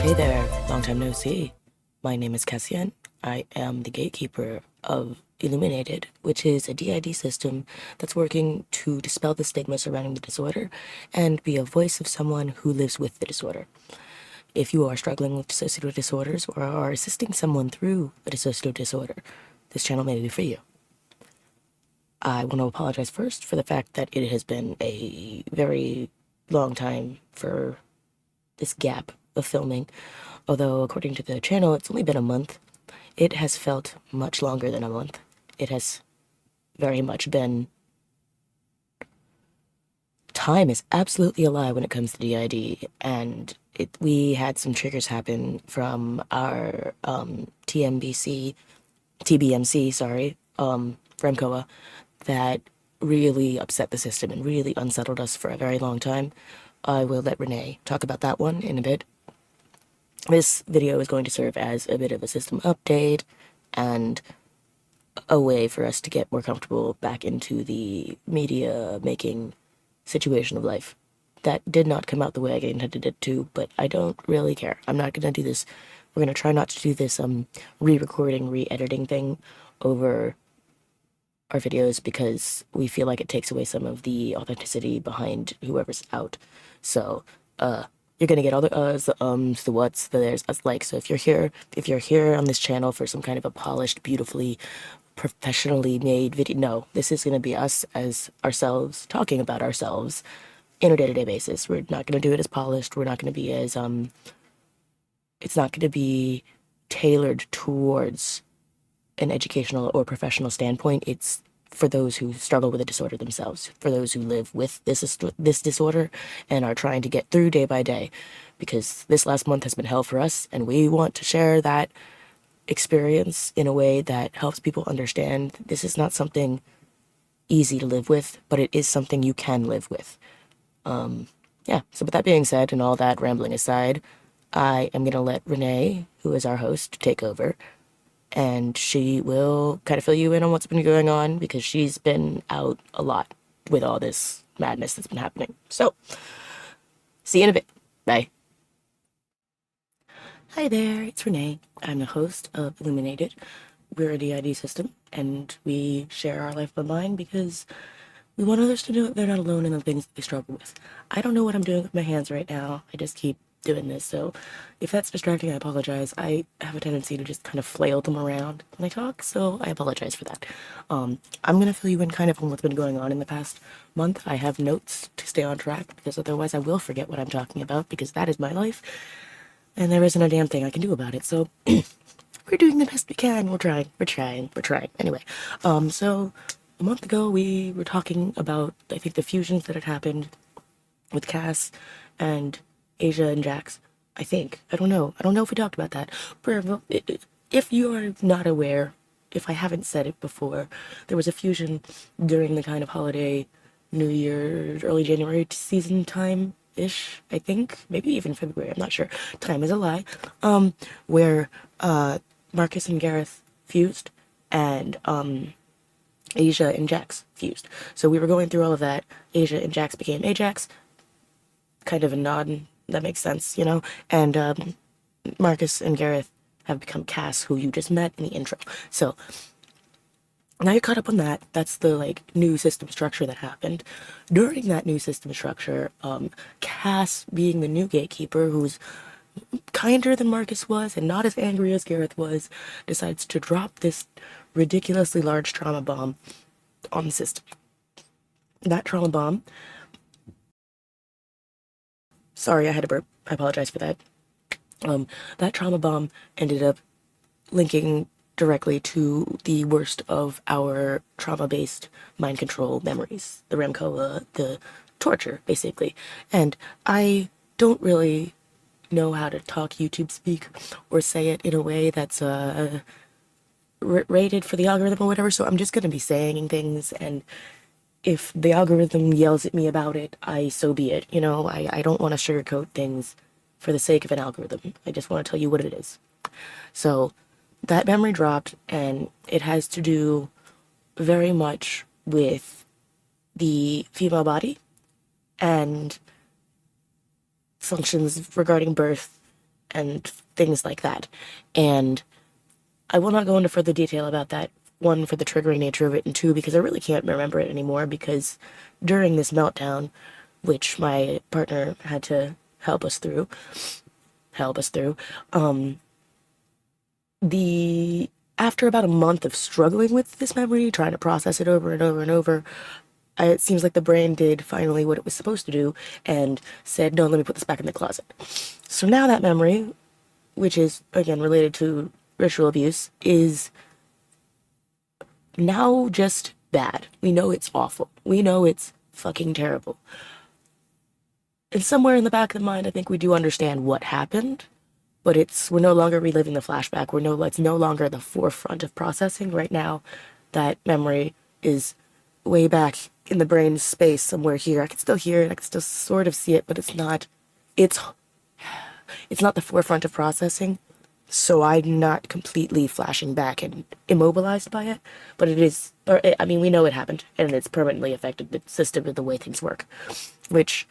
Hey there, long time no see. My name is Cassian. I am the gatekeeper of IlluminaDID, which is a DID system that's working to dispel the stigma surrounding the disorder and be a voice of someone who lives with the disorder. If you are struggling with dissociative disorders or are assisting someone through a dissociative disorder, this channel may be for you. I want to apologize first for the fact that it has been a very long time for this gap of filming. Although, according to the channel, it's only been a month. It has felt much longer than a month. It has very much been... Time is absolutely a lie when it comes to DID, and we had some triggers happen from our TBMC, Remcoa, that really upset the system and really unsettled us for a very long time. I will let René talk about that one in a bit. This video is going to serve as a bit of a system update and a way for us to get more comfortable back into the media making situation of life. That did not come out the way I intended it to, but I don't really care. I'm not going to do this. We're going to try not to do this re-recording, re-editing thing over our videos because we feel like it takes away some of the authenticity behind whoever's out. So, you're gonna get all the uhs, the ums, the whats, the there's, us, like. So if you're here on this channel for some kind of a polished, beautifully, professionally made video, no, this is gonna be us as ourselves, talking about ourselves in a day-to-day basis. We're not gonna do it as polished. We're not gonna be as, it's not gonna be tailored towards an educational or professional standpoint. It's for those who struggle with a disorder themselves, for those who live with this disorder and are trying to get through day by day, because this last month has been hell for us, and we want to share that experience in a way that helps people understand this is not something easy to live with, but it is something you can live with. Yeah, so with that being said and all that rambling aside, I am going to let René, who is our host, take over. And she will kind of fill you in on what's been going on because she's been out a lot with all this madness that's been happening. So, see you in a bit. Bye. Hi there, it's René. I'm the host of IlluminaDID. We're a DID system, and we share our life online because we want others to know that they're not alone in the things that they struggle with. I don't know what I'm doing with my hands right now. I just keep doing this, so if that's distracting, I apologize. I have a tendency to just kind of flail them around when I talk, so I apologize for that. I'm gonna fill you in kind of on what's been going on in the past month. I have notes to stay on track, because otherwise I will forget what I'm talking about, because that is my life, and there isn't a damn thing I can do about it, so we're doing the best we can. We're trying. Anyway, so a month ago we were talking about, I think, the fusions that had happened with Cass and Asia and Jax, I think. I don't know if we talked about that. If you are not aware, if I haven't said it before, there was a fusion during the kind of holiday, New Year, early January season time-ish, I think. Maybe even February, I'm not sure. Time is a lie. Where Marcus and Gareth fused, and Asia and Jax fused. So we were going through all of that. Asia and Jax became Ajax. Kind of a nod, that makes sense, you know? And Marcus and Gareth have become Cass, who you just met in the intro. So now you're caught up on that. That's the, like, new system structure that happened. During that new system structure, Cass, being the new gatekeeper, who's kinder than Marcus was and not as angry as Gareth was, decides to drop this ridiculously large trauma bomb on the system. That trauma bomb... Sorry, I had to burp. I apologize for that. That trauma bomb ended up linking directly to the worst of our trauma-based mind control memories. The Remcoa, the torture, basically. And I don't really know how to talk YouTube speak or say it in a way that's rated for the algorithm or whatever, so I'm just gonna be saying things, and if the algorithm yells at me about it, so be it. You know, I don't want to sugarcoat things for the sake of an algorithm. I just want to tell you what it is. So that memory dropped, and it has to do very much with the female body and functions regarding birth and things like that. And I will not go into further detail about that. One, for the triggering nature of it, and two, because I really can't remember it anymore, because during this meltdown, which my partner had to help us through, the after about a month of struggling with this memory, trying to process it over and over and over, it seems like the brain did finally what it was supposed to do and said, no, let me put this back in the closet. So now that memory, which is, again, related to ritual abuse, is now just bad. We know it's awful. We know it's fucking terrible. And somewhere in the back of the mind, I think we do understand what happened, but we're no longer reliving the flashback. It's no longer the forefront of processing. Right now, that memory is way back in the brain space somewhere here. I can still hear it. I can still sort of see it, but it's not the forefront of processing. So I'm not completely flashing back and immobilized by it, but it is, I mean, we know it happened, and it's permanently affected the system and the way things work, which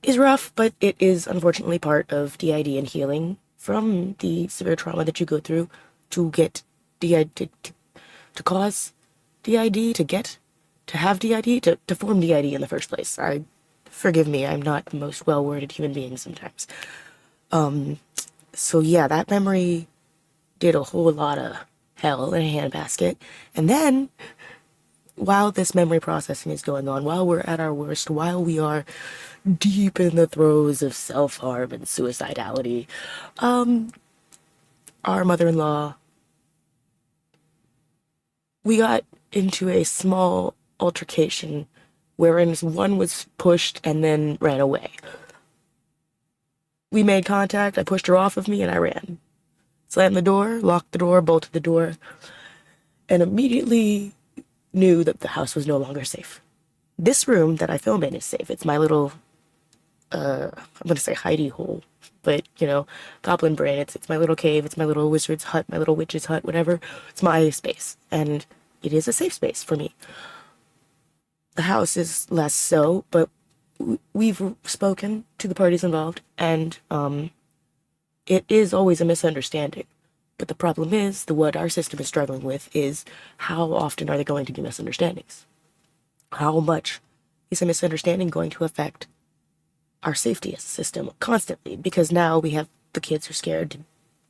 is rough, but it is unfortunately part of DID and healing from the severe trauma that you go through to get DID, to cause DID, to have DID, to form DID in the first place. Forgive me, I'm not the most well-worded human being sometimes. So yeah, that memory did a whole lot of hell in a handbasket. And then, while this memory processing is going on, while we're at our worst, while we are deep in the throes of self-harm and suicidality, our mother-in-law, we got into a small altercation wherein one was pushed and then ran away. We made contact, I pushed her off of me, and I ran. Slammed the door, locked the door, bolted the door, and immediately knew that the house was no longer safe. This room that I film in is safe. It's my little, I'm gonna say hidey hole, but, goblin brain. It's my little cave, it's my little wizard's hut, my little witch's hut, whatever. It's my space, and it is a safe space for me. The house is less so, but we've spoken to the parties involved, and it is always a misunderstanding. But the problem is, what our system is struggling with is, how often are there going to be misunderstandings? How much is a misunderstanding going to affect our safety as a system constantly? Because now the kids are scared to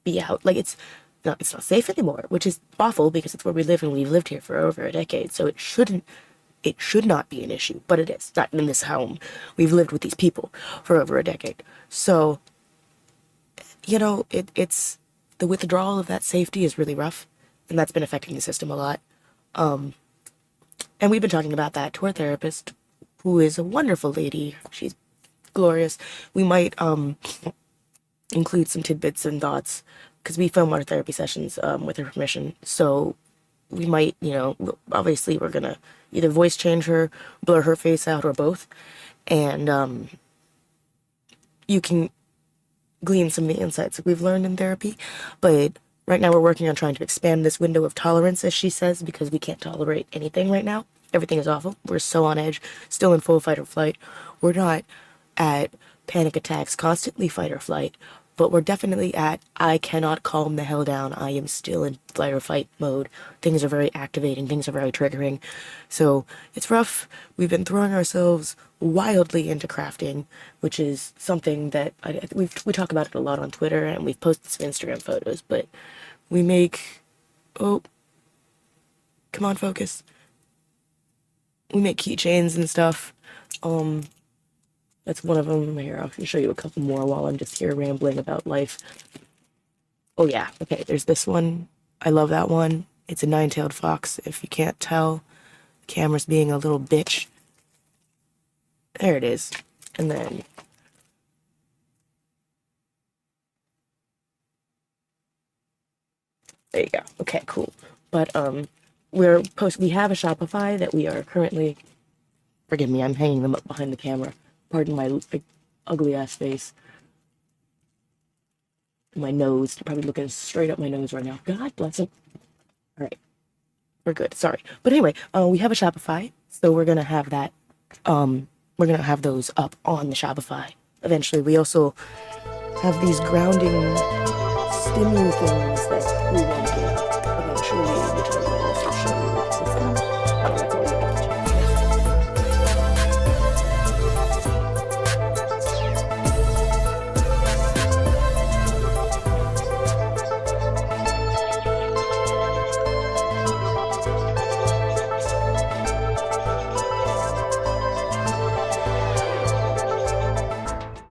be out. Like, it's not safe anymore, which is awful because it's where we live and we've lived here for over a decade. So it should not be an issue, but it is. Not in this home. We've lived with these people for over a decade. So, it's the withdrawal of that safety is really rough, and that's been affecting the system a lot. And we've been talking about that to our therapist, who is a wonderful lady. She's glorious. We might include some tidbits and thoughts, because we film our therapy sessions with her permission. So we might, obviously we're gonna either voice change her, blur her face out, or both. And you can glean some of the insights that we've learned in therapy. But right now we're working on trying to expand this window of tolerance, as she says, because we can't tolerate anything right now. Everything is awful. We're so on edge, still in full fight or flight. We're not at panic attacks, constantly fight or flight, but we're definitely at, I cannot calm the hell down. I am still in flight or fight mode. Things are very activating. Things are very triggering. So it's rough. We've been throwing ourselves wildly into crafting, which is something that we talk about it a lot on Twitter, and we've posted some Instagram photos, but we make, oh, come on, focus. We make keychains and stuff. That's one of them. Here, I'll show you a couple more while I'm just here rambling about life. Oh yeah, okay, there's this one. I love that one. It's a nine-tailed fox. If you can't tell, the camera's being a little bitch. There it is. And then there you go. Okay, cool. But we have a Shopify that we are currently, forgive me, I'm hanging them up behind the camera. Pardon my ugly ass face. My nose. They're probably looking straight up my nose right now. God bless him. All right. We're good. Sorry. But anyway, we have a Shopify, so we're gonna have that. We're gonna have those up on the Shopify eventually. We also have these grounding stimuli things that we want to eventually, which I will also show